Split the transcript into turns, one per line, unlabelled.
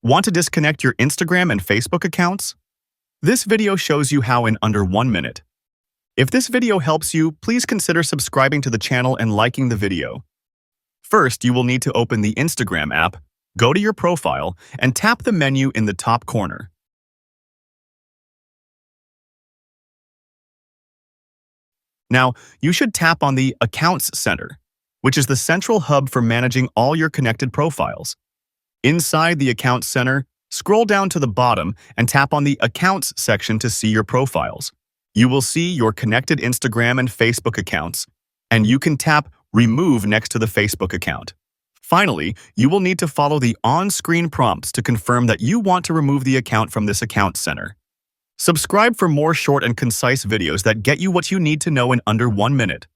Want to disconnect your Instagram and Facebook accounts? This video shows you how in under 1 minute. If this video helps you, please consider subscribing to the channel and liking the video. First, you will need to open the Instagram app, go to your profile, and tap the menu in the top corner. Now, you should tap on the Accounts Center, which is the central hub for managing all your connected profiles. Inside the Accounts Center, scroll down to the bottom and tap on the Accounts section to see your profiles. You will see your connected Instagram and Facebook accounts, and you can tap Remove next to the Facebook account. Finally, you will need to follow the on-screen prompts to confirm that you want to remove the account from this Accounts Center. Subscribe for more short and concise videos that get you what you need to know in under 1 minute.